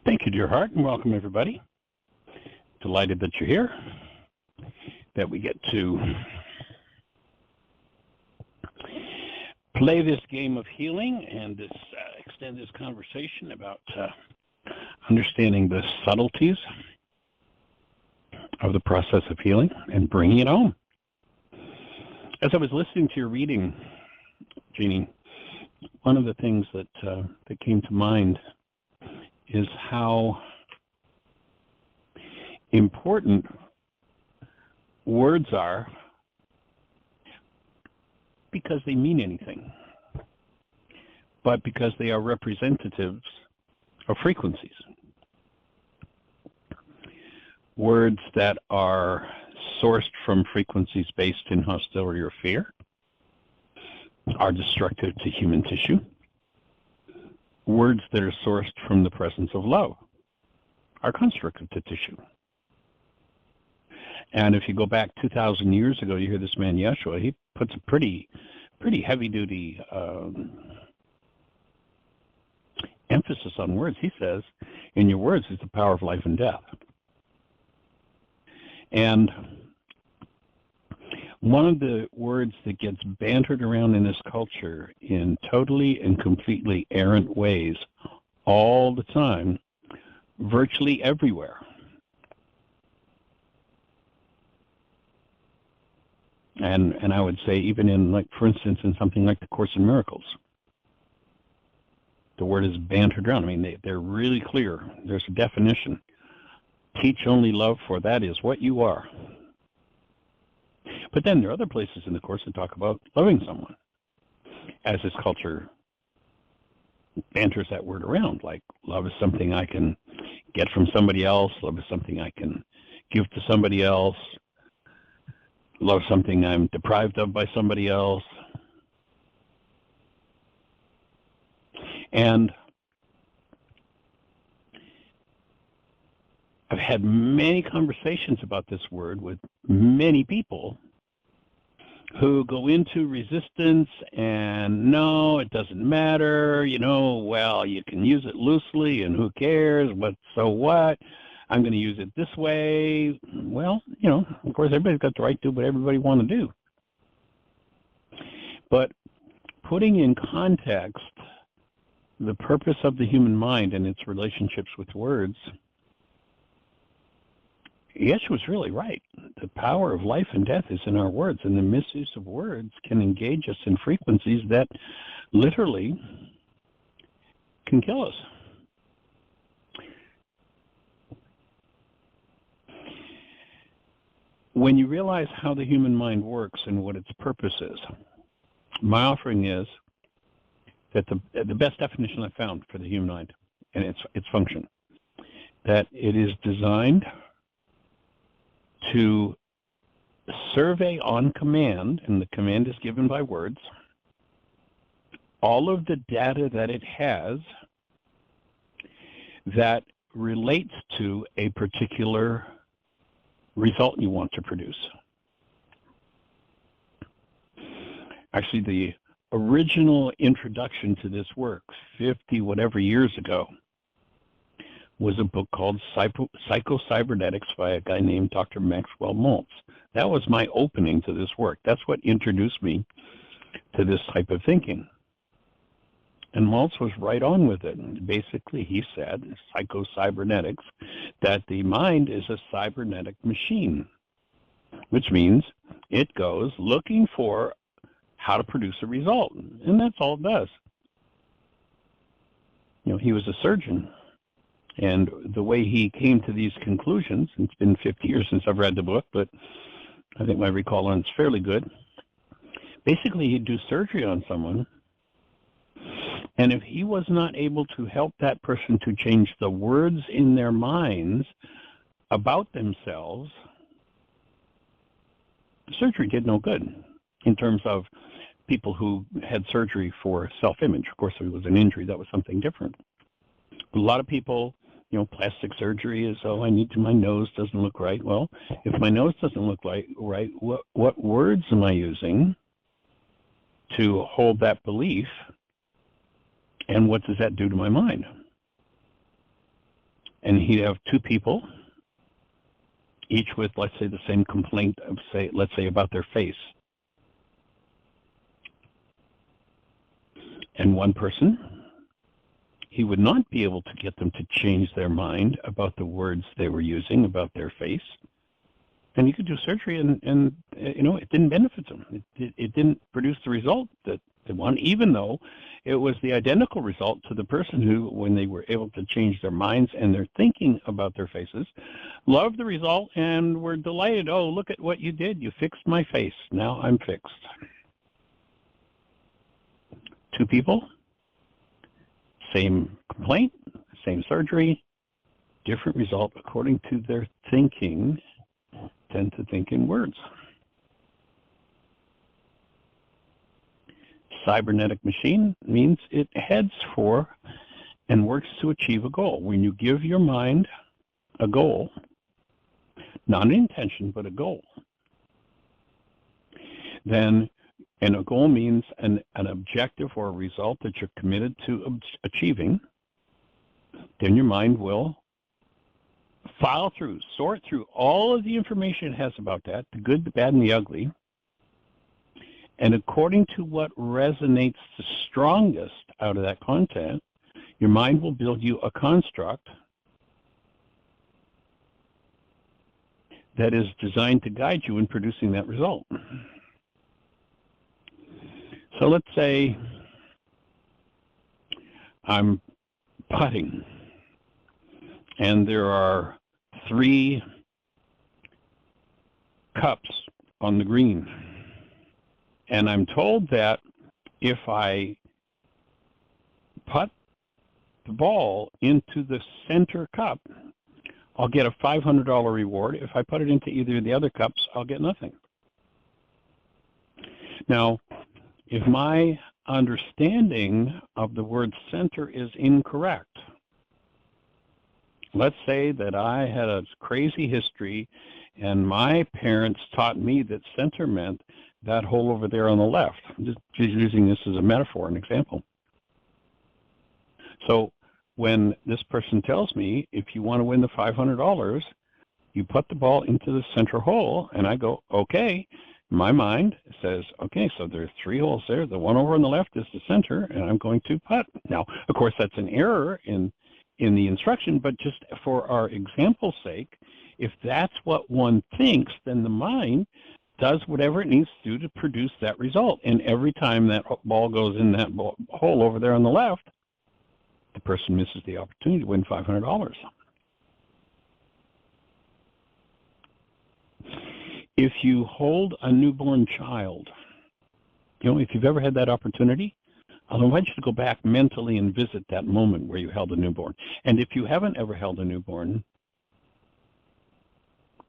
Thank you, dear heart, and welcome everybody. Delighted that you're here, that we get to play this game of healing and extend this conversation about understanding the subtleties of the process of healing and bringing it home. As I was listening to your reading, Jeannie, one of the things that came to mind is how important words are because they mean anything, but because they are representatives of frequencies. Words that are sourced from frequencies based in hostility or fear are destructive to human tissue. Words that are sourced from the presence of love are constructive to tissue. And if you go back 2,000 years ago, you hear this man Yeshua, he puts a pretty heavy-duty emphasis on words. He says, in your words is the power of life and death. And one of the words that gets bantered around in this culture in totally and completely errant ways all the time, virtually everywhere, and I would say even in, like, for instance, in something like the Course in Miracles, the word is bantered around. I mean, they're really clear. There's a definition. Teach only love, for that is what you are. But then there are other places in the Course that talk about loving someone, as this culture banters that word around, like love is something I can get from somebody else, love is something I can give to somebody else, love something I'm deprived of by somebody else. And I've had many conversations about this word with many people who go into resistance and, no, it doesn't matter, well, you can use it loosely and who cares, so what? I'm going to use it this way. Well, of course, everybody's got the right to do what everybody wants to do. But putting in context the purpose of the human mind and its relationships with words, Yeshua's really right. The power of life and death is in our words, and the misuse of words can engage us in frequencies that literally can kill us. When you realize how the human mind works and what its purpose is, my offering is that the best definition I found for the human mind and its function, that it is designed to survey on command, and the command is given by words, all of the data that it has that relates to a particular result you want to produce. Actually, the original introduction to this work, 50 whatever years ago, was a book called Psycho-Cybernetics by a guy named Dr. Maxwell Maltz. That was my opening to this work. That's what introduced me to this type of thinking. And Maltz was right on with it. Basically, he said, Psycho-Cybernetics, that the mind is a cybernetic machine, which means it goes looking for how to produce a result. And that's all it does. He was a surgeon. And the way he came to these conclusions, it's been 50 years since I've read the book, but I think my recall on it's fairly good. Basically, he'd do surgery on someone, and if he was not able to help that person to change the words in their minds about themselves, the surgery did no good in terms of people who had surgery for self-image. Of course, if it was an injury, that was something different. A lot of people, plastic surgery is, my nose doesn't look right. Well, if my nose doesn't look right, what words am I using to hold that belief, and what does that do to my mind? and he'd have two people, each with, let's say, the same complaint of, let's say, about their face. And one person, he would not be able to get them to change their mind about the words they were using about their face. And you could do surgery, and it didn't benefit them. It didn't produce the result that they want, even though it was the identical result to the person who, when they were able to change their minds and their thinking about their faces, loved the result and were delighted. Oh, look at what you did. You fixed my face. Now I'm fixed. Two people, same complaint, same surgery, different result according to their thinking. Tend to think in words. Cybernetic machine means it heads for and works to achieve a goal. When you give your mind a goal, not an intention, but a goal, then, and a goal means an objective or a result that you're committed to achieving, then your mind will sort through all of the information it has about that, the good, the bad, and the ugly, and according to what resonates the strongest out of that content, your mind will build you a construct that is designed to guide you in producing that result. So let's say I'm putting, and there are 3 cups on the green. And I'm told that if I putt the ball into the center cup, I'll get a $500 reward. If I put it into either of the other cups, I'll get nothing. Now, if my understanding of the word center is incorrect, let's say that I had a crazy history and my parents taught me that center meant that hole over there on the left. I'm just using this as a metaphor, an example. So when this person tells me, if you want to win the $500, you put the ball into the center hole, and I go, okay. My mind says, okay, so there's 3 holes there. The one over on the left is the center, and I'm going to putt. Now, of course, that's an error in the instruction, but just for our example's sake, if that's what one thinks, then the mind does whatever it needs to do to produce that result. And every time that ball goes in that hole over there on the left, the person misses the opportunity to win $500. If you hold a newborn child, if you've ever had that opportunity, I'll invite you to go back mentally and visit that moment where you held a newborn. And if you haven't ever held a newborn,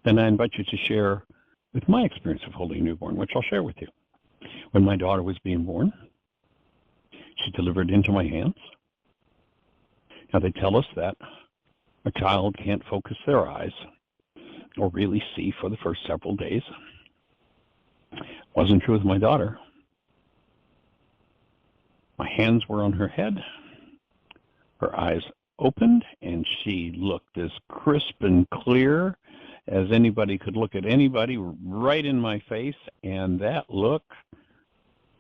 then I invite you to share with my experience of holding a newborn, which I'll share with you. When my daughter was being born, she delivered into my hands. Now, they tell us that a child can't focus their eyes or really see for the first several days. Wasn't true with my daughter. My hands were on her head. Her eyes opened, and she looked as crisp and clear as anybody could look at anybody, right in my face. And that look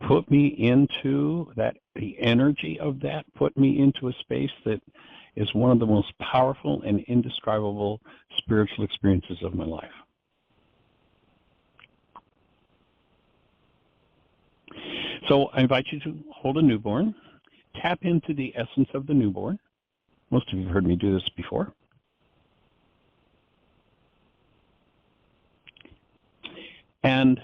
put me into that, the energy of that put me into a space that is one of the most powerful and indescribable spiritual experiences of my life. So I invite you to hold a newborn, tap into the essence of the newborn. Most of you have heard me do this before. And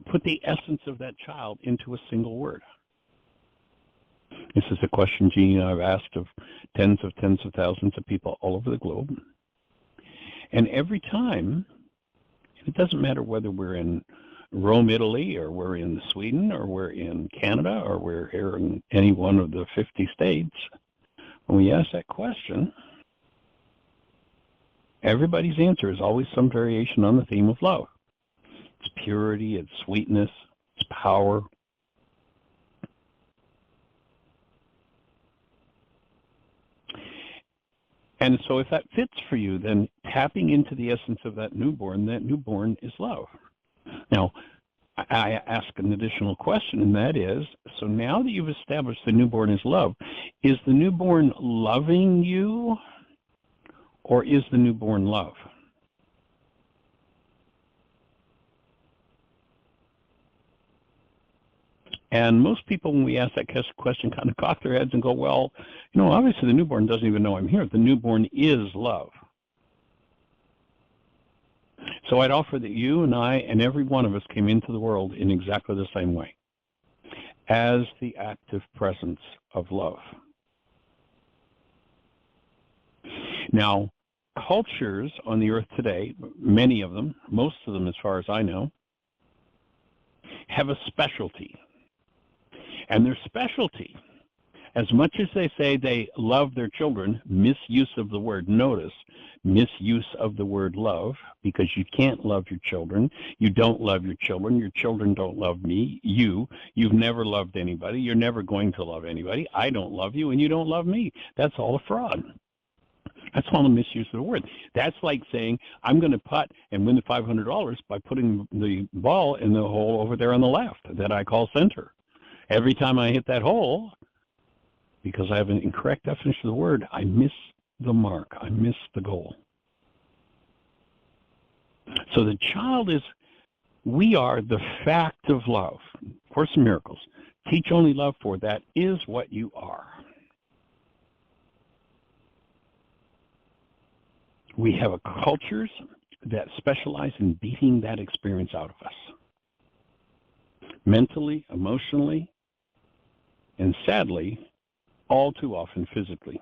put the essence of that child into a single word. This is a question, Jean, I've asked of tens of thousands of people all over the globe. And every time, it doesn't matter whether we're in Rome, Italy, or we're in Sweden, or we're in Canada, or we're here in any one of the 50 states, when we ask that question, everybody's answer is always some variation on the theme of love. It's purity, it's sweetness, it's power. And so if that fits for you, then tapping into the essence of that newborn is love. Now, I ask an additional question, and that is, so now that you've established the newborn is love, is the newborn loving you, or is the newborn love? And most people, when we ask that question, kind of cock their heads and go, well, obviously the newborn doesn't even know I'm here. The newborn is love. So I'd offer that you and I and every one of us came into the world in exactly the same way, as the active presence of love. Now, cultures on the earth today, many of them, most of them as far as I know, have a specialty. And their specialty, as much as they say they love their children, misuse of the word, notice, misuse of the word love, because you can't love your children. You don't love your children don't love me, you've never loved anybody, you're never going to love anybody, I don't love you, and you don't love me. That's all a fraud. That's all a misuse of the word. That's like saying, I'm going to putt and win the $500 by putting the ball in the hole over there on the left that I call center. Every time I hit that hole, because I have an incorrect definition of the word, I miss the mark. I miss the goal. So the child is, we are the fact of love. Course in Miracles. Teach only love for, that is what you are. We have cultures that specialize in beating that experience out of us. Mentally, emotionally, and sadly, all too often physically.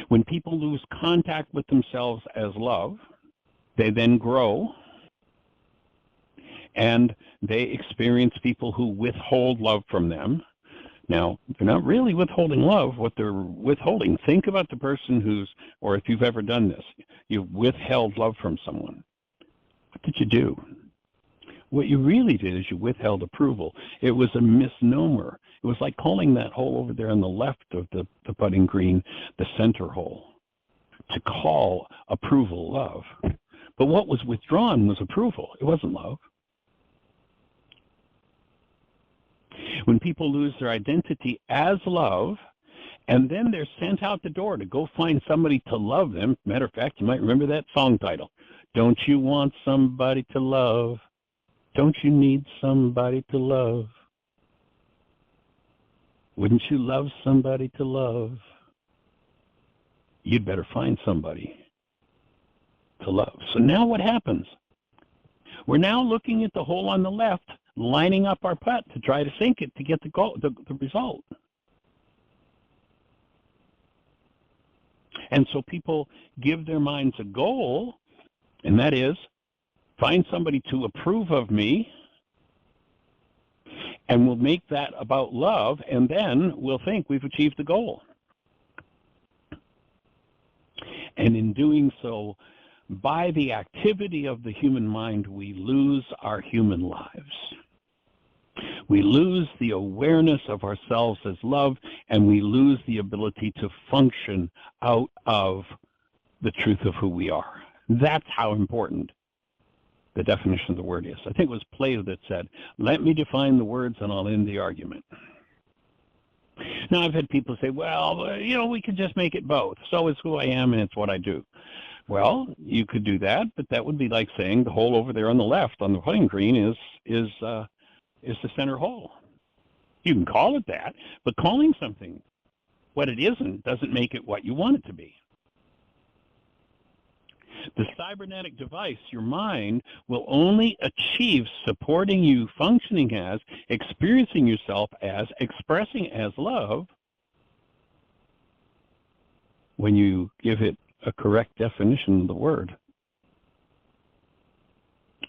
When people lose contact with themselves as love, they then grow and they experience people who withhold love from them. Now, they're not really withholding love. What they're withholding, think about the person or if you've ever done this, you've withheld love from someone. What did you do? What you really did is you withheld approval. It was a misnomer. It was like calling that hole over there on the left of the putting green the center hole. To call approval love. But what was withdrawn was approval. It wasn't love. When people lose their identity as love, and then they're sent out the door to go find somebody to love them. Matter of fact, you might remember that song title. Don't you want somebody to love? Don't you need somebody to love? Wouldn't you love somebody to love? You'd better find somebody to love. So now what happens? We're now looking at the hole on the left, lining up our putt to try to sink it to get the goal, the result. And so people give their minds a goal, and that is, find somebody to approve of me, and we'll make that about love, and then we'll think we've achieved the goal. And in doing so, by the activity of the human mind, we lose our human lives. We lose the awareness of ourselves as love, and we lose the ability to function out of the truth of who we are. That's how important the definition of the word is. I think it was Plato that said, let me define the words and I'll end the argument. Now, I've had people say, well, we could just make it both. So it's who I am and it's what I do. Well, you could do that, but that would be like saying the hole over there on the left on the putting green is the center hole. You can call it that, but calling something what it isn't doesn't make it what you want it to be. The cybernetic device, your mind, will only achieve supporting you, functioning as, experiencing yourself as, expressing as love when you give it a correct definition of the word.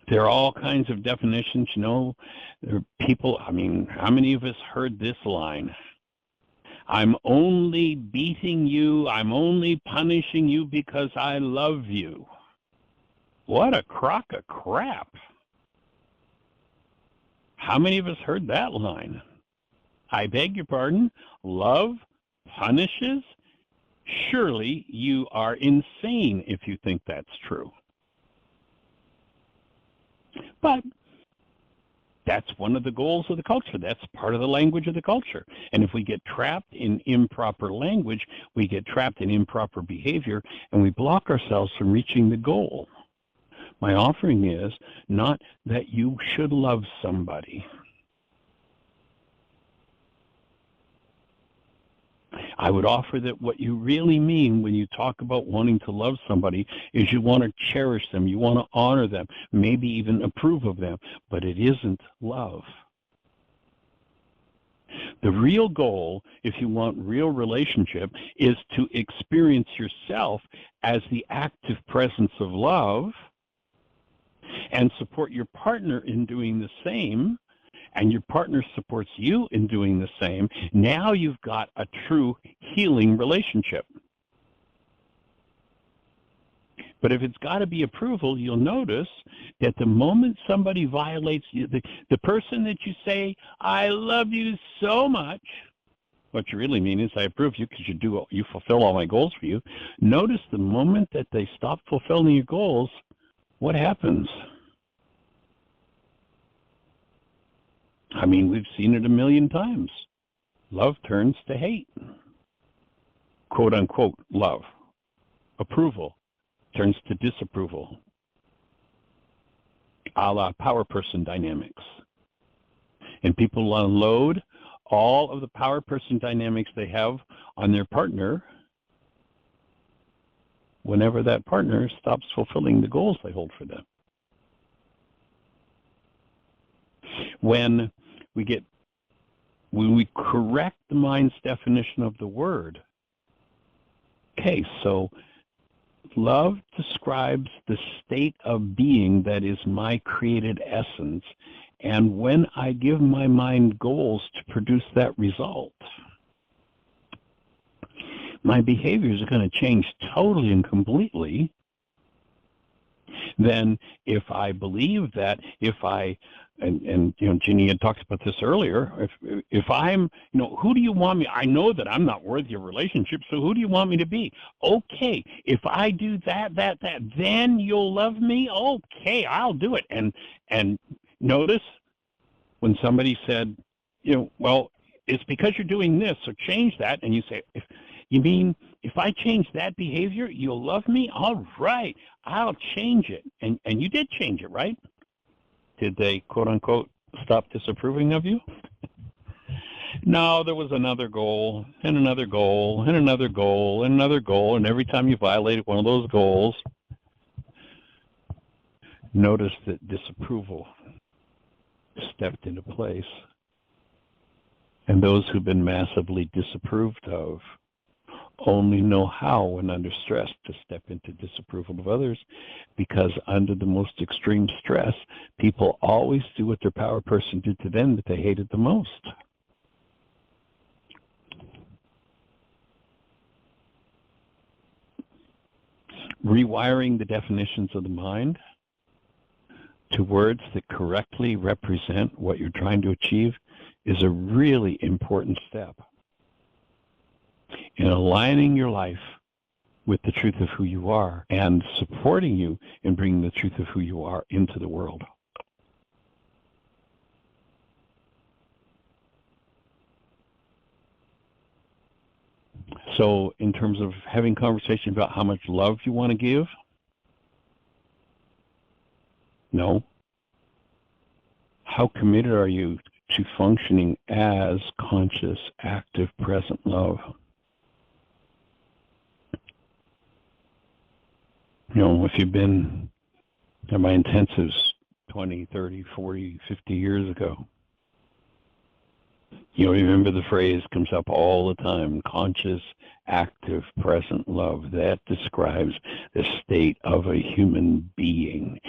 There are all kinds of definitions, There are people, how many of us heard this line? I'm only beating you, I'm only punishing you because I love you. What a crock of crap. How many of us heard that line? I beg your pardon, love punishes? Surely you are insane if you think that's true. But that's one of the goals of the culture. That's part of the language of the culture. And if we get trapped in improper language, we get trapped in improper behavior, and we block ourselves from reaching the goal. My offering is not that you should love somebody. I would offer that what you really mean when you talk about wanting to love somebody is you want to cherish them, you want to honor them, maybe even approve of them, but it isn't love. The real goal, if you want real relationship, is to experience yourself as the active presence of love and support your partner in doing the same, and your partner supports you in doing the same. Now you've got a true healing relationship. But if it's got to be approval, you'll notice that the moment somebody violates you, the person that you say, I love you so much, what you really mean is I approve you because you fulfill all my goals for you. Notice the moment that they stop fulfilling your goals, what happens? I mean, we've seen it a million times. Love turns to hate. Quote unquote love. Approval turns to disapproval. A la power person dynamics. And people unload all of the power person dynamics they have on their partner whenever that partner stops fulfilling the goals they hold for them. When we correct the mind's definition of the word. Okay, so love describes the state of being that is my created essence, and when I give my mind goals to produce that result, my behaviors are going to change totally and completely. Then if I believe that, and Ginny had talked about this earlier, if I'm, who do you want me? I know that I'm not worthy of relationship, so who do you want me to be? Okay, if I do that, then you'll love me? Okay, I'll do it. And notice when somebody said, well, it's because you're doing this, so change that, and you say, you mean if I change that behavior, you'll love me? All right, I'll change it. And you did change it, right? Did they, quote unquote, stop disapproving of you? No, there was another goal, and another goal, and another goal, and another goal, and every time you violated one of those goals, notice that disapproval stepped into place. And those who've been massively disapproved of only know how, when under stress, to step into disapproval of others, because under the most extreme stress, people always do what their power person did to them that they hated the most. Rewiring the definitions of the mind to words that correctly represent what you're trying to achieve is a really important step in aligning your life with the truth of who you are and supporting you in bringing the truth of who you are into the world. So in terms of having conversation about how much love you want to give, no. How committed are you to functioning as conscious, active, present love? If you've been at my intensives 20, 30, 40, 50 years ago, remember the phrase comes up all the time, conscious, active, present love. That describes the state of a human being.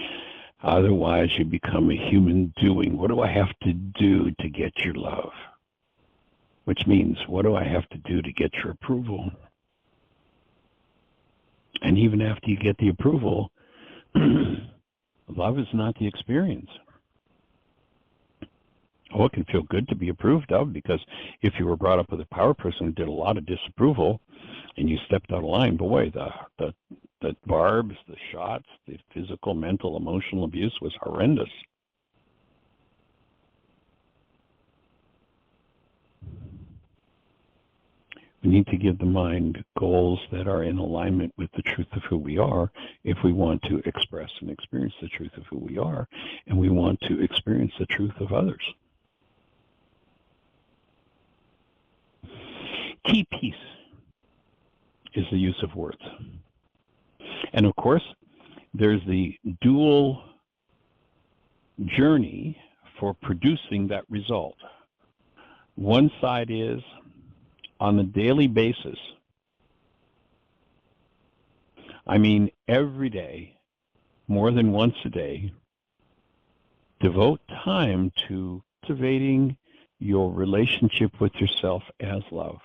Otherwise, you become a human doing. What do I have to do to get your love? Which means, what do I have to do to get your approval? And even after you get the approval, love is not the experience. Oh, it can feel good to be approved of, because if you were brought up with a power person who did a lot of disapproval and you stepped out of line, boy, the barbs, the shots, the physical, mental, emotional abuse was horrendous. We need to give the mind goals that are in alignment with the truth of who we are if we want to express and experience the truth of who we are, and we want to experience the truth of others. Key piece is the use of words. And of course, there's the dual journey for producing that result. One side is, on a daily basis, I mean every day, more than once a day, devote time to cultivating your relationship with yourself as love,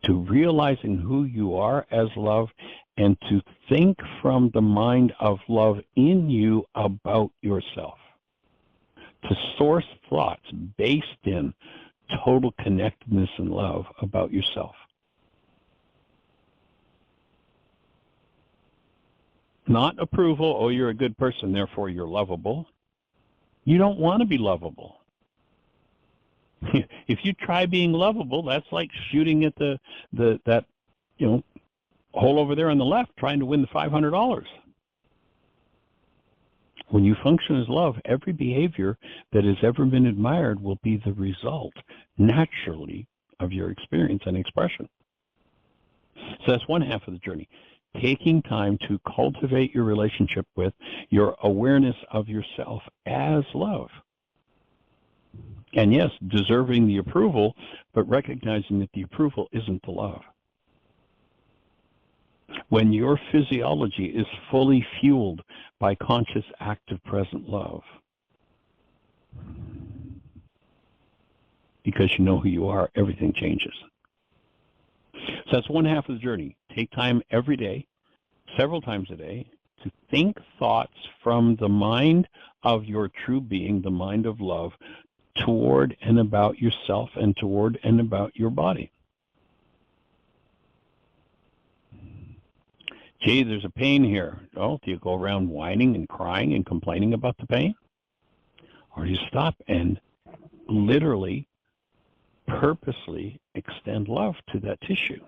to realizing who you are as love, and to think from the mind of love in you about yourself, to source thoughts based in total connectedness and love about yourself. Not approval, oh, you're a good person, therefore you're lovable. You don't want to be lovable. If you try being lovable, that's like shooting at that hole over there on the left, trying to win the $500. When you function as love, every behavior that has ever been admired will be the result, naturally, of your experience and expression. So that's one half of the journey. Taking time to cultivate your relationship with your awareness of yourself as love. And yes, deserving the approval, but recognizing that the approval isn't the love. When your physiology is fully fueled by conscious, active, present love, because you know who you are, everything changes. So that's one half of the journey. Take time every day, several times a day, to think thoughts from the mind of your true being, the mind of love, toward and about yourself and toward and about your body. Gee, there's a pain here. Oh, do you go around whining and crying and complaining about the pain? Or do you stop and literally, purposely extend love to that tissue?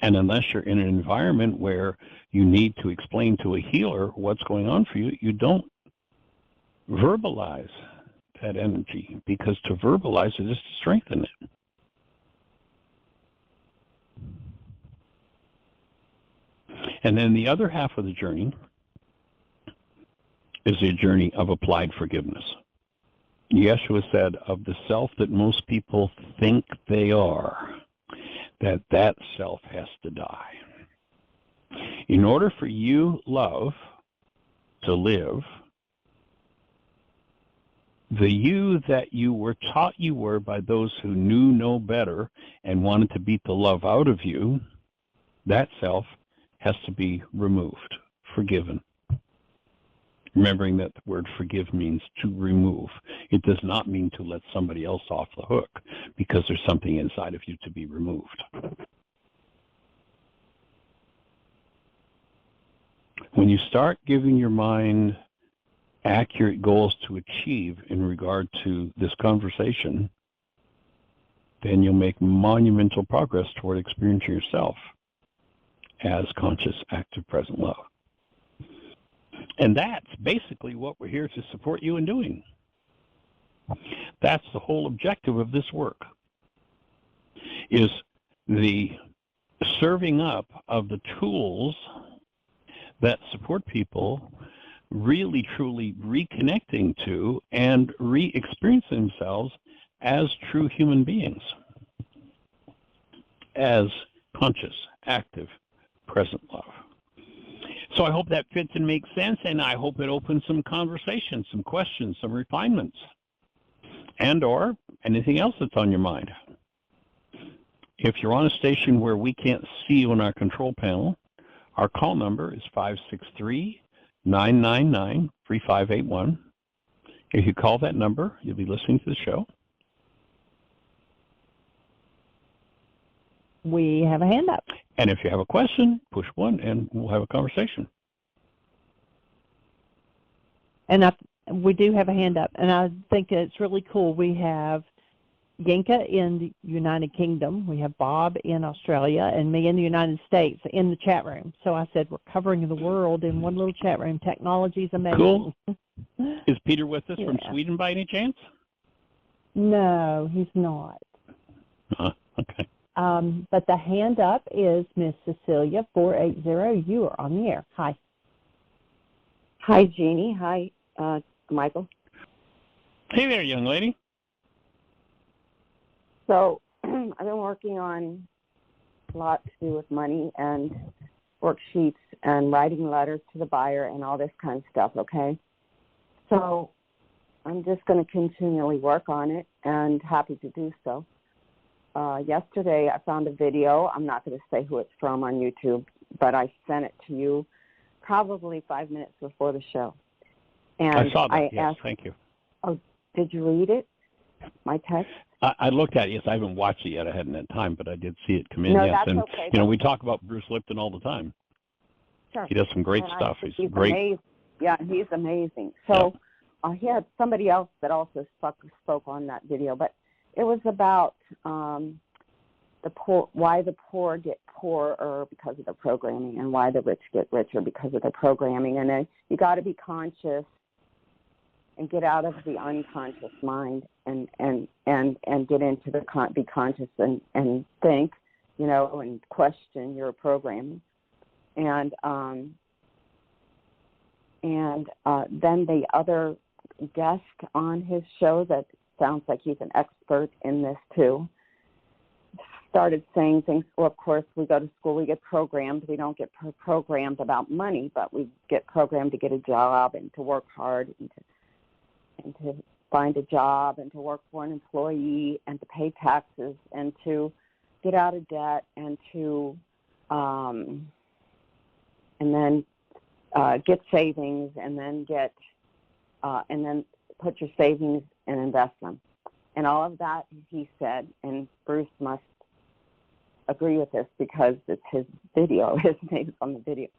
And unless you're in an environment where you need to explain to a healer what's going on for you, you don't verbalize that energy, because to verbalize it is to strengthen it. And then the other half of the journey is a journey of applied forgiveness. Yeshua said, of the self that most people think they are, that self has to die. In order for you, love, to live, the you that you were taught you were by those who knew no better and wanted to beat the love out of you, that self has to be removed, forgiven. Remembering that the word forgive means to remove. It does not mean to let somebody else off the hook, because there's something inside of you to be removed. When you start giving your mind accurate goals to achieve in regard to this conversation, then you'll make monumental progress toward experiencing yourself as conscious, active, present love. And that's basically what we're here to support you in doing. That's the whole objective of this work, is the serving up of the tools that support people really, truly reconnecting to and re-experiencing themselves as true human beings, as conscious, active, present love. So I hope that fits and makes sense, and I hope it opens some conversations, some questions, some refinements, and or anything else that's on your mind. If you're on a station where we can't see you on our control panel, our call number is 999-3581. If you call that number, you'll be listening to the show. We have a hand up. And if you have a question, push 1 and we'll have a conversation. And we do have a hand up, and I think it's really cool. We have Yinka in the United Kingdom, we have Bob in Australia, and me in the United States in the chat room. So I said we're covering the world in one little chat room. Technology is amazing. Cool. Is Peter with us from Sweden by any chance? No, he's not. Okay. But the hand up is Miss Cecilia 480. You are on the air. Hi. Hi, Jeannie. Hi, Michael. Hey there, young lady. So I've been working on a lot to do with money and worksheets and writing letters to the buyer and all this kind of stuff, okay? So I'm just going to continually work on it and happy to do so. Yesterday I found a video. I'm not going to say who it's from on YouTube, but I sent it to you probably 5 minutes before the show. And I saw that, yes, thank you. Oh, did you read it, my text? I looked at it. Yes, I haven't watched it yet. I hadn't had time, but I did see it come in. No, yes, that's and okay. you know, we talk about Bruce Lipton all the time. Sure. He does some great stuff. He's great. Amazing. Yeah, he's amazing. So he had somebody else that also spoke on that video, but it was about the poor, why the poor get poorer because of their programming, and why the rich get richer because of their programming. And then you got to be conscious and get out of the unconscious mind and get into the be conscious and think, you know, and question your programming. And then the other guest on his show that sounds like he's an expert in this too started saying things. Well, of course, we go to school, we get programmed. We don't get programmed about money, but we get programmed to get a job and to work hard and to find a job and to work for an employee and to pay taxes and to get out of debt and to and then get savings and then put your savings and invest them. And all of that, he said, and Bruce must agree with this because it's his video, his name's on the video.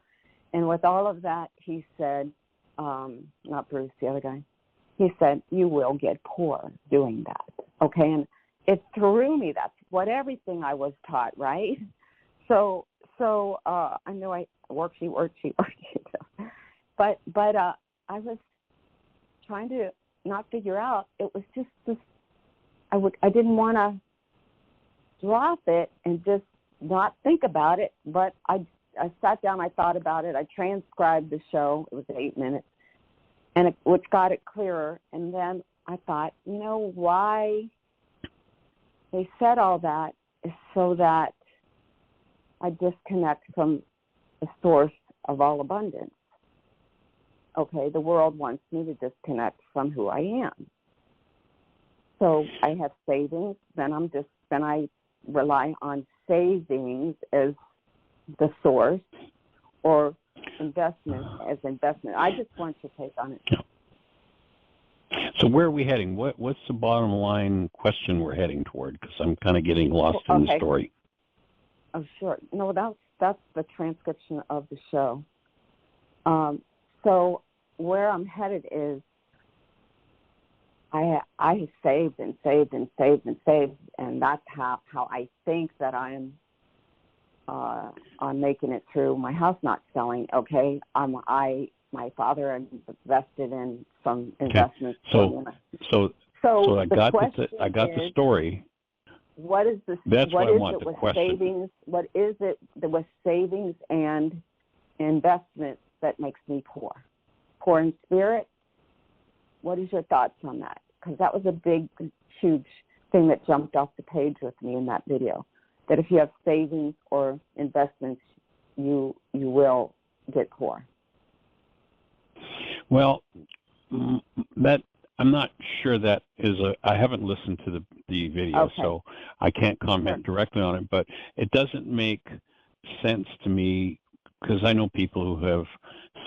And with all of that, he said, not Bruce, the other guy, he said, you will get poor doing that, okay? And it threw me. That's what everything I was taught, right? So I know I worksheet. But I was trying to not figure out. It was just this. I didn't want to drop it and just not think about it. But I sat down. I thought about it. I transcribed the show. It was 8 minutes, and which got it clearer. And then I thought, you know, why they said all that is so that I disconnect from the source of all abundance. Okay, the world wants me to disconnect from who I am. So I have savings, then I rely on savings as the source, or investment as investment. I just want your take on it. So where are we heading? What's the bottom line question we're heading toward? Because I'm kind of getting lost in the story. Oh, sure. No, that's the transcription of the show. So where I'm headed is I have saved and saved and saved and saved, and that's how I think that I'm making it through. My house not selling. Okay, my father invested in some investments. So I got the story. What is this? That's what what I is want. it The with question. Savings? What is it with savings and investments that makes me poor? Poor in spirit? What is your thoughts on that? Because that was a big, huge thing that jumped off the page with me in that video. That if you have savings or investments, you will get poor. Well, that I'm not sure that is I haven't listened to the video, Okay. so I can't comment directly on it. But it doesn't make sense to me because I know people who have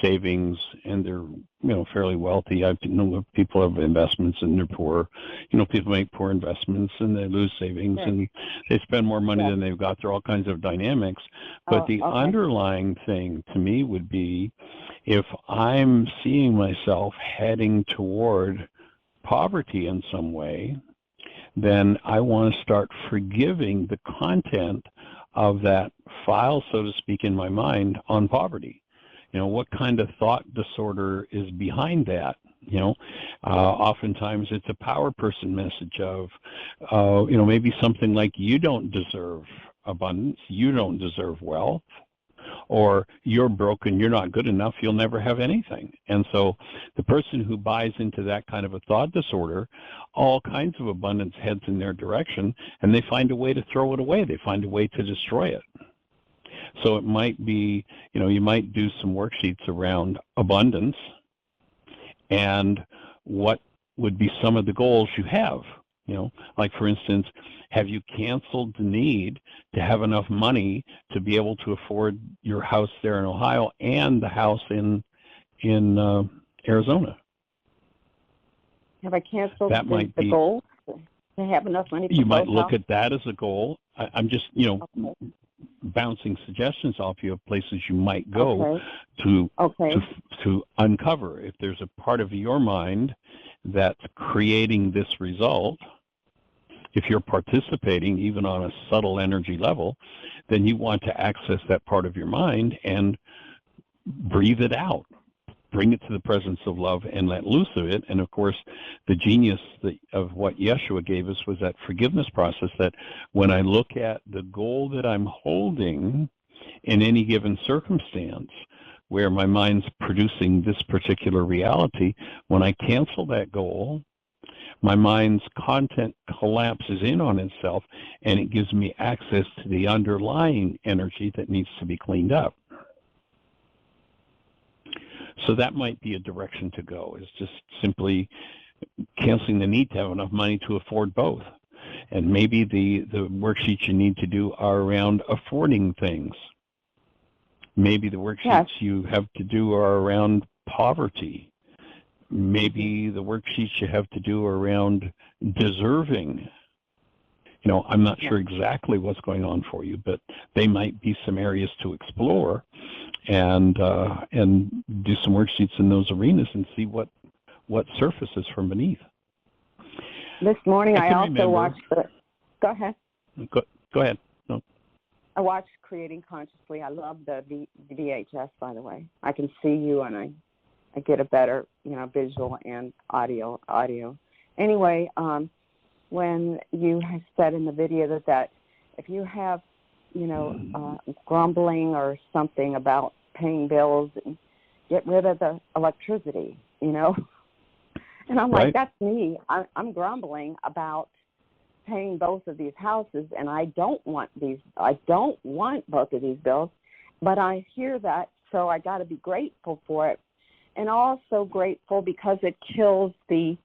savings and they're fairly wealthy. I know people have investments and they're poor. People make poor investments and they lose savings and they spend more money than they've got. There are all kinds of dynamics. But the underlying thing to me would be, if I'm seeing myself heading toward poverty in some way, then I want to start forgiving the content of that file, so to speak, in my mind on poverty. What kind of thought disorder is behind that? Oftentimes it's a power person message of, maybe something like, you don't deserve abundance, you don't deserve wealth, or you're broken, you're not good enough, you'll never have anything. And so the person who buys into that kind of a thought disorder, all kinds of abundance heads in their direction, and they find a way to throw it away. They find a way to destroy it. So it might be, you might do some worksheets around abundance and what would be some of the goals you have. Like, for instance, have you canceled the need to have enough money to be able to afford your house there in Ohio and the house in Arizona? Have I canceled that might the be, goal to have enough money for you might both look houses? at that as a goal. I'm just, bouncing suggestions off you of places you might go to uncover if there's a part of your mind that's creating this result. If you're participating even on a subtle energy level, then you want to access that part of your mind and breathe it out. Bring it to the presence of love and let loose of it. And of course, the genius of what Yeshua gave us was that forgiveness process, that when I look at the goal that I'm holding in any given circumstance, where my mind's producing this particular reality, when I cancel that goal, my mind's content collapses in on itself and it gives me access to the underlying energy that needs to be cleaned up. So that might be a direction to go, is just simply canceling the need to have enough money to afford both. And maybe the worksheets you need to do are around affording things. Maybe the worksheets you have to do are around poverty. Maybe the worksheets you have to do are around deserving. I'm not sure exactly what's going on for you, but they might be some areas to explore and do some worksheets in those arenas and see what surfaces from beneath. This morning I also watched go ahead. Go ahead. No. I watched Creating Consciously. I love the VHS, by the way. I can see you and I get a better, visual and audio. Anyway, when you said in the video that if you have, grumbling or something about paying bills, get rid of the electricity, And I'm like, that's me. I'm grumbling about paying both of these houses, and I don't want both of these bills, but I hear that, so I got to be grateful for it, and also grateful because it kills the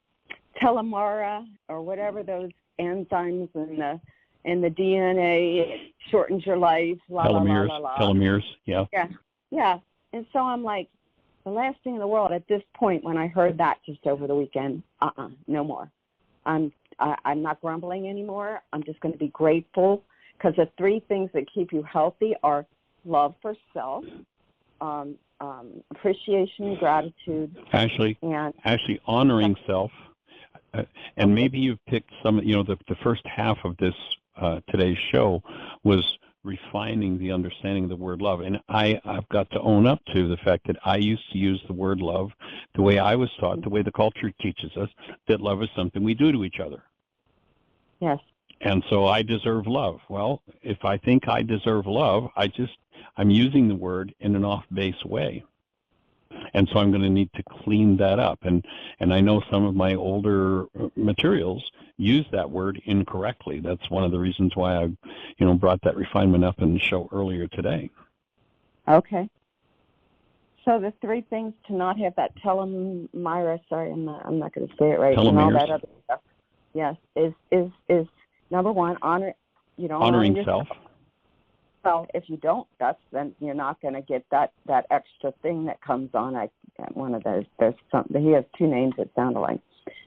telomere or whatever those enzymes in the DNA. It shortens your life. Telomeres. Yeah. And so I'm like, the last thing in the world at this point when I heard that just over the weekend, no more. I'm not grumbling anymore. I'm just going to be grateful, because the three things that keep you healthy are love for self, appreciation, gratitude, actually honoring self. And maybe you've picked some, the first half of this today's show was refining the understanding of the word love. And I've got to own up to the fact that I used to use the word love the way I was taught, the way the culture teaches us, that love is something we do to each other. Yes. And so I deserve love. Well, if I think I deserve love, I'm using the word in an off-base way. And so I'm going to need to clean that up. And I know some of my older materials use that word incorrectly. That's one of the reasons why I, brought that refinement up in the show earlier today. Okay. So the three things to not have that telomere, sorry, I'm not going to say it right, and all that other stuff. Yes, is number one, honoring self. Well, if you don't, then you're not going to get that extra thing that comes on. One of those. There's something. He has two names that sound alike.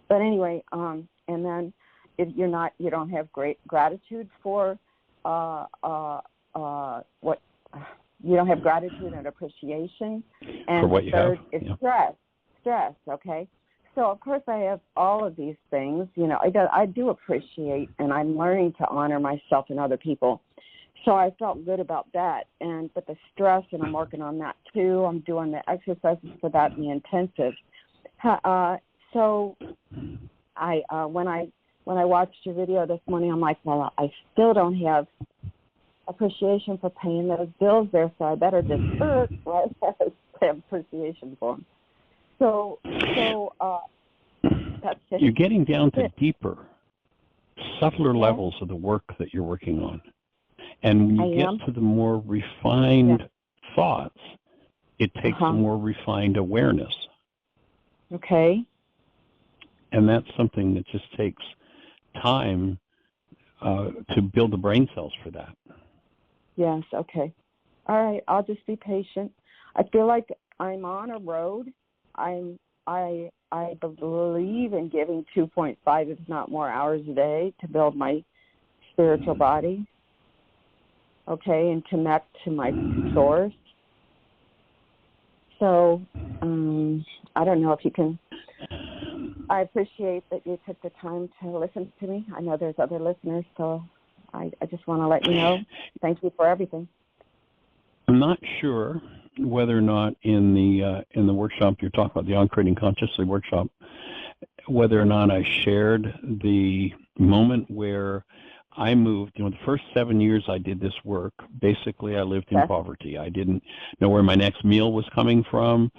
But anyway, and then if you don't have great gratitude for what you don't have gratitude and appreciation. And for what you third have. is Yeah. stress. Okay. So of course I have all of these things. I do appreciate, and I'm learning to honor myself and other people. So I felt good about that. But the stress, and I'm working on that too. I'm doing the exercises for that in the intensive. So when I watched your video this morning, I'm like, well, I still don't have appreciation for paying those bills there, so I better just have appreciation for them. So that's it. You're getting down to deeper, subtler levels of the work that you're working on. And when you get to the more refined thoughts, it takes a more refined awareness. Okay. And that's something that just takes time to build the brain cells for that. Yes, okay. All right, I'll just be patient. I feel like I'm on a road. I believe in giving 2.5, if not more, hours a day to build my spiritual body, okay, and connect to my source. So I don't know if you can. I appreciate that you took the time to listen to me. I know there's other listeners, so I just want to let you know. Thank you for everything. I'm not sure whether or not in the workshop you're talking about, the On Creating Consciously workshop, whether or not I shared the moment where I moved. The first 7 years I did this work, basically I lived in poverty. I didn't know where my next meal was coming from.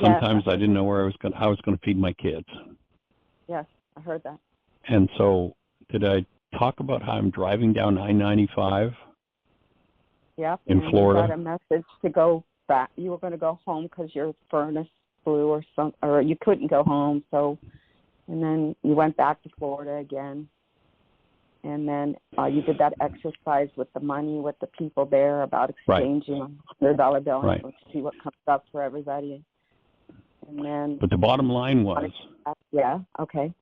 Sometimes I didn't know how I was going to feed my kids. Yes, I heard that. And so, did I talk about how I'm driving down I-95? Yep. In Florida. You got a message to go back. You were going to go home because your furnace blew or you couldn't go home. So, and then you went back to Florida again. And then you did that exercise with the money, with the people there about exchanging a $100 bill and let's see what comes up for everybody. And then. But the bottom line was. Yeah. Okay.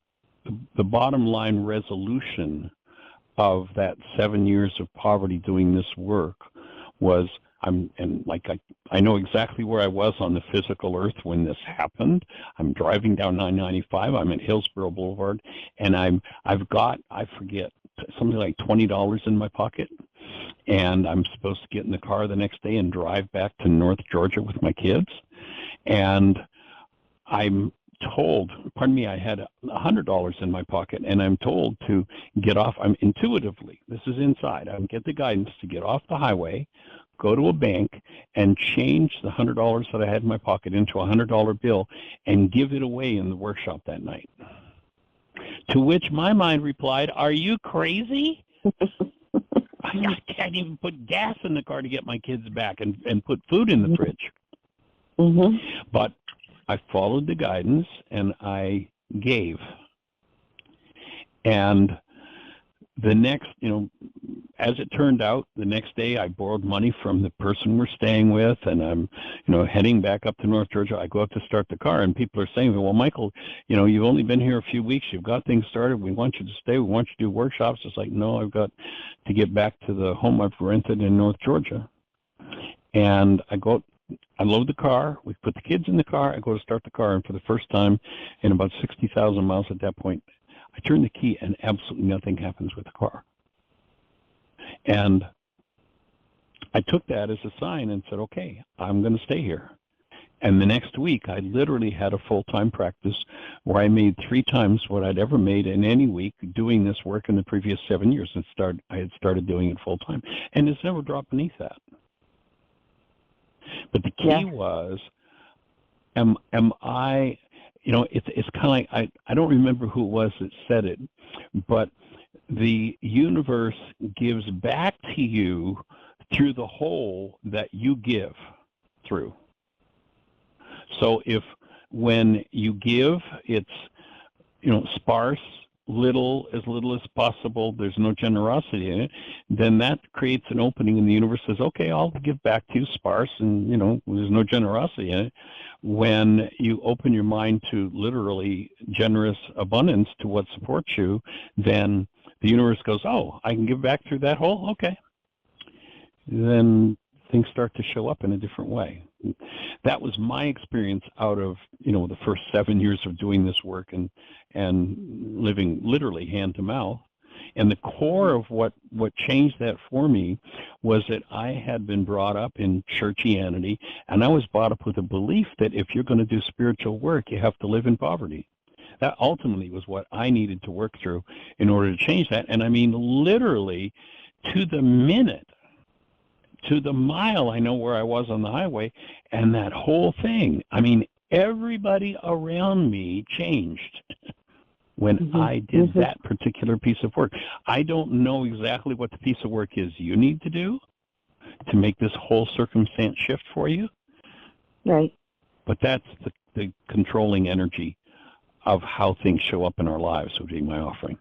The bottom line resolution of that 7 years of poverty doing this work was I know exactly where I was on the physical earth when this happened. I'm driving down 995. I'm at Hillsborough Boulevard, and I've got, I forget, something like $20 in my pocket, and I'm supposed to get in the car the next day and drive back to North Georgia with my kids, and I'm told, I had $100 in my pocket, and I'm told to get off. I'm intuitively, this is inside, I get the guidance to get off the highway, go to a bank, and change the $100 that I had in my pocket into a $100 bill and give it away in the workshop that night. To which my mind replied, "Are you crazy? I can't even put gas in the car to get my kids back and put food in the fridge." Mm-hmm. But I followed the guidance and I gave. And the next, as it turned out, the next day I borrowed money from the person we're staying with, and I'm, heading back up to North Georgia. I go up to start the car, and people are saying, "Well, Michael, you've only been here a few weeks. You've got things started. We want you to stay. We want you to do workshops." It's like, no, I've got to get back to the home I've rented in North Georgia. And I load the car, we put the kids in the car, I go to start the car, and for the first time in about 60,000 miles at that point, I turn the key and absolutely nothing happens with the car. And I took that as a sign and said, okay, I'm going to stay here. And the next week, I literally had a full-time practice where I made 3 times what I'd ever made in any week doing this work in the previous 7 years. I had started doing it full-time, and it's never dropped beneath that. But the key was, am I, it's kind of like, I don't remember who it was that said it, but the universe gives back to you through the hole that you give through. So when you give, it's, sparse, as little as possible, there's no generosity in it, then that creates an opening in the universe. Says, okay, I'll give back to you sparse, and there's no generosity in it. When you open your mind to literally generous abundance to what supports you, then the universe goes, oh, I can give back through that hole? Okay. Then things start to show up in a different way. That was my experience out of, the first 7 years of doing this work and living literally hand to mouth. And the core of what changed that for me was that I had been brought up in churchianity, and I was brought up with a belief that if you're going to do spiritual work, you have to live in poverty. That ultimately was what I needed to work through in order to change that. And I mean, literally, to the minute, to the mile, I know where I was on the highway, and that whole thing. I mean, everybody around me changed when I did that particular piece of work. I don't know exactly what the piece of work is you need to do to make this whole circumstance shift for you. Right. But that's the controlling energy of how things show up in our lives would be my offering.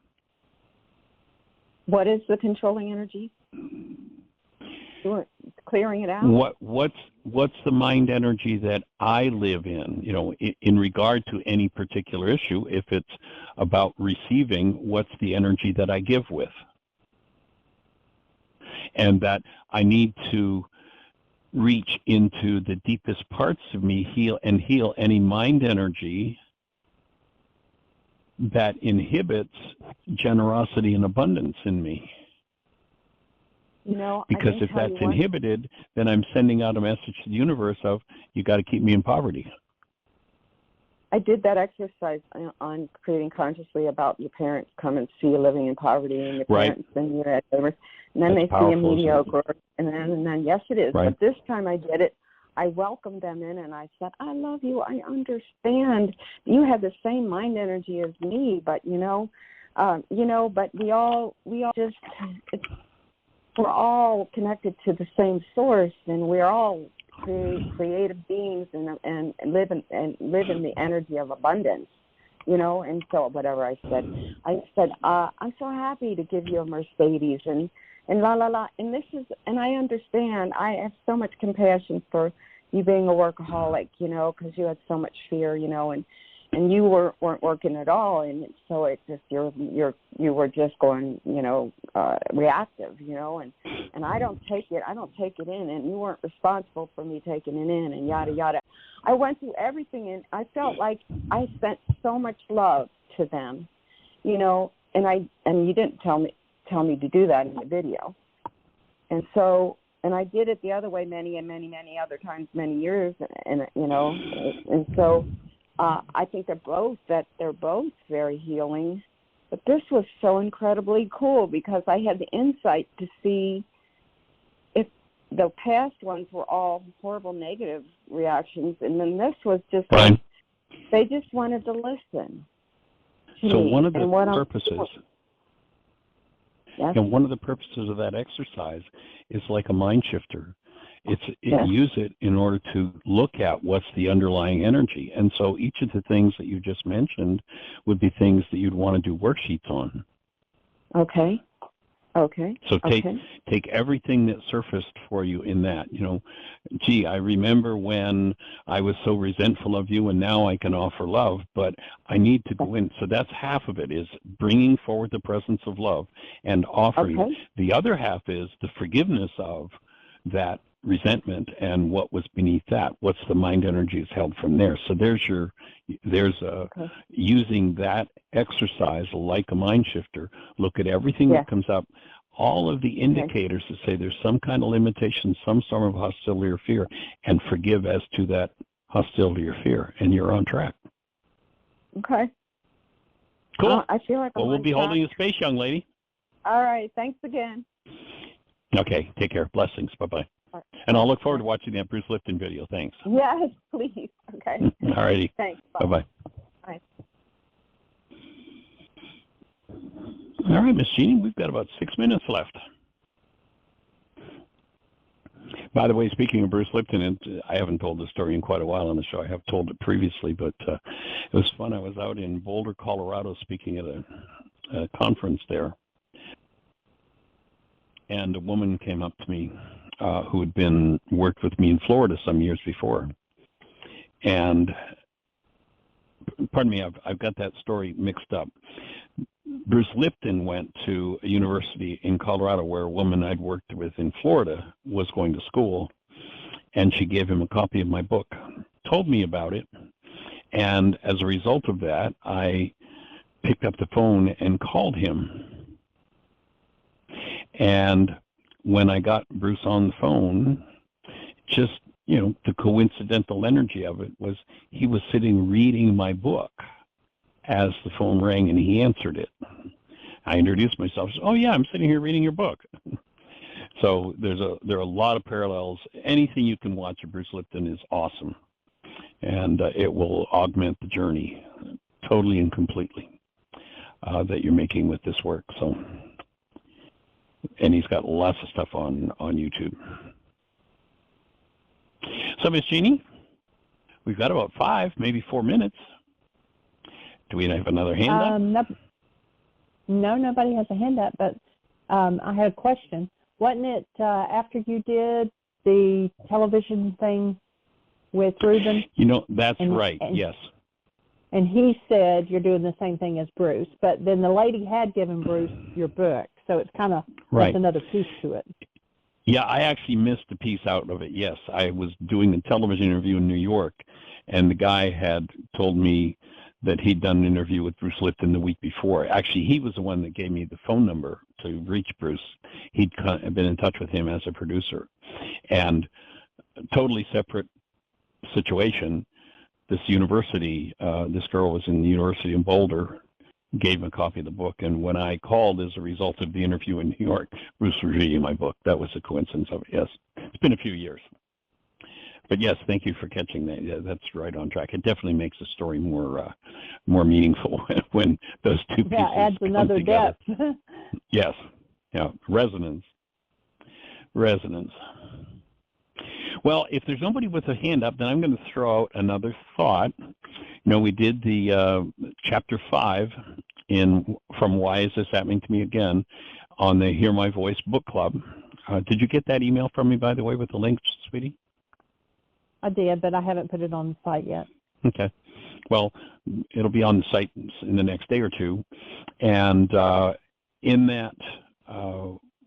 What is the controlling energy? Clearing it out? What's the mind energy that I live in, in regard to any particular issue? If it's about receiving, what's the energy that I give with? And that I need to reach into the deepest parts of me, heal any mind energy that inhibits generosity and abundance in me. Because if that's inhibited, then I'm sending out a message to the universe of, you got to keep me in poverty. I did that exercise on creating consciously about your parents come and see you living in poverty, and your parents send you at favors, and then that's they see a mediocre, and then yes it is. Right. But this time I did it. I welcomed them in, and I said, I love you. I understand. You have the same mind energy as me, but but we all just. We're all connected to the same source, and we're all creative beings, and live in the energy of abundance, And so whatever I said, I'm so happy to give you a Mercedes, and la la la. And I understand. I have so much compassion for you being a workaholic, because you had so much fear, and you weren't working at all, and so it just you were just going reactive, and I don't take it in, and you weren't responsible for me taking it in, and yada yada. I went through everything, and I felt like I sent so much love to them, and you didn't tell me to do that in the video, and I did it the other way many and many other times, many years, and so. I think they're both very healing, but this was so incredibly cool because I had the insight to see if the past ones were all horrible negative reactions, and then this was just they just wanted to listen. So one of the purposes, and one of the purposes of that exercise is like a mind shifter. Use it in order to look at what's the underlying energy. And so each of the things that you just mentioned would be things that you'd want to do worksheets on. Okay. So take everything that surfaced for you in that. Gee, I remember when I was so resentful of you, and now I can offer love, but I need to go in. So that's half of it, is bringing forward the presence of love and offering it. The other half is the forgiveness of that resentment and what was beneath that. What's the mind energy is held from there. So using that exercise like a mind shifter. Look at everything that comes up, all of the indicators that say there's some kind of limitation, some sort of hostility or fear, and forgive as to that hostility or fear, and you're on track. Okay. Cool. I feel like we'll be holding a space, young lady. All right. Thanks again. Okay. Take care. Blessings. Bye-bye. Right. And I'll look forward to watching that Bruce Lipton video. Thanks. Yes, please. Okay. All righty. Thanks. Bye-bye. Bye. All right, Miss Jeannie, we've got about 6 minutes left. By the way, speaking of Bruce Lipton, and I haven't told the story in quite a while on the show. I have told it previously, but it was fun. I was out in Boulder, Colorado, speaking at conference there, and a woman came up to me who had worked with me in Florida some years before. And pardon me, I've got that story mixed up. Bruce Lipton went to a university in Colorado where a woman I'd worked with in Florida was going to school, and she gave him a copy of my book, told me about it, and as a result of that, I picked up the phone and called him. And when I got Bruce on the phone, just, the coincidental energy of it was he was sitting reading my book as the phone rang, and he answered it. I introduced myself. Oh yeah, I'm sitting here reading your book. So there are a lot of parallels. Anything you can watch of Bruce Lipton is awesome, and it will augment the journey totally and completely that you're making with this work. So, and he's got lots of stuff on YouTube. So, Miss Jeannie, we've got about 5, maybe 4 minutes. Do we have another hand up? No, nobody has a hand up, but I had a question. Wasn't it after you did the television thing with Reuben? That's right, yes. And he said you're doing the same thing as Bruce, but then the lady had given Bruce your book, so it's kind of that's another piece to it. Yeah, I actually missed a piece out of it, yes. I was doing a television interview in New York, and the guy had told me that he'd done an interview with Bruce Lipton the week before. Actually, he was the one that gave me the phone number to reach Bruce. He'd been in touch with him as a producer. And totally separate situation, this university, this girl was in the university in Boulder, gave him a copy of the book. And when I called as a result of the interview in New York, Bruce was reading my book. That was a coincidence of it, yes. It's been a few years. But yes, thank you for catching that. Yeah, that's right on track. It definitely makes the story more meaningful when those two pieces adds come another together. depth. Yes, yeah, resonance. Well, if there's nobody with a hand up, then I'm going to throw out another thought. We did the chapter 5 from Why Is This Happening to Me Again on the Hear My Voice book club. Did you get that email from me, by the way, with the links, sweetie? I did, but I haven't put it on the site yet. Okay. Well, it'll be on the site in the next day or two. And in that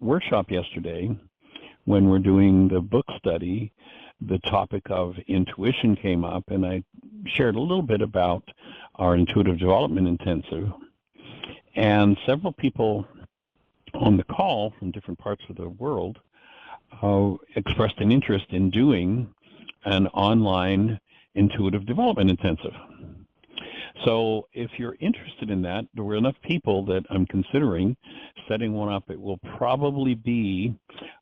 workshop yesterday, when we're doing the book study, the topic of intuition came up, and I shared a little bit about our intuitive development intensive. And several people on the call from different parts of the world expressed an interest in doing an online intuitive development intensive. So if you're interested in that, there were enough people that I'm considering setting one up. It will probably be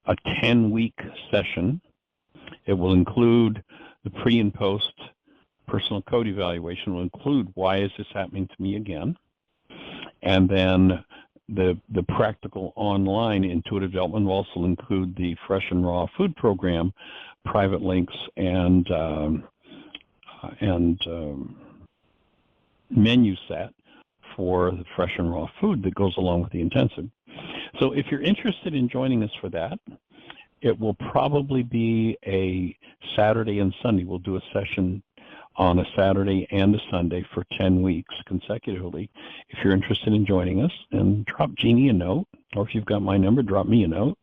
a 10-week session. It will include the pre and post personal code evaluation. It will include Why Is This Happening to Me Again? And then the practical online intuitive development will also include the Fresh and Raw Food Program, private links, and menu set for the fresh and raw food that goes along with the intensive. So if you're interested in joining us for that, it will probably be a Saturday and Sunday. We'll do a session on a Saturday and a Sunday for 10 weeks consecutively. If you're interested in joining us, and drop Jeannie a note, or if you've got my number, drop me a note.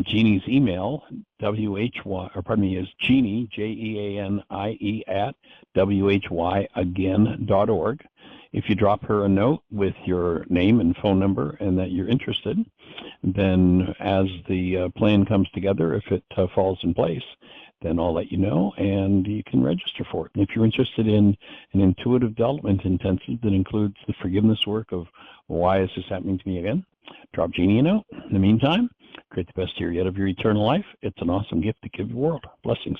Jeannie's email, is Jeannie, Jeanie, at whyagain.org. If you drop her a note with your name and phone number and that you're interested, then as the plan comes together, if it falls in place, then I'll let you know and you can register for it. And if you're interested in an intuitive development intensive that includes the forgiveness work of Why Is This Happening to Me Again, drop Jeannie a note. In the meantime, create the best year yet of your eternal life. It's an awesome gift to give the world. Blessings.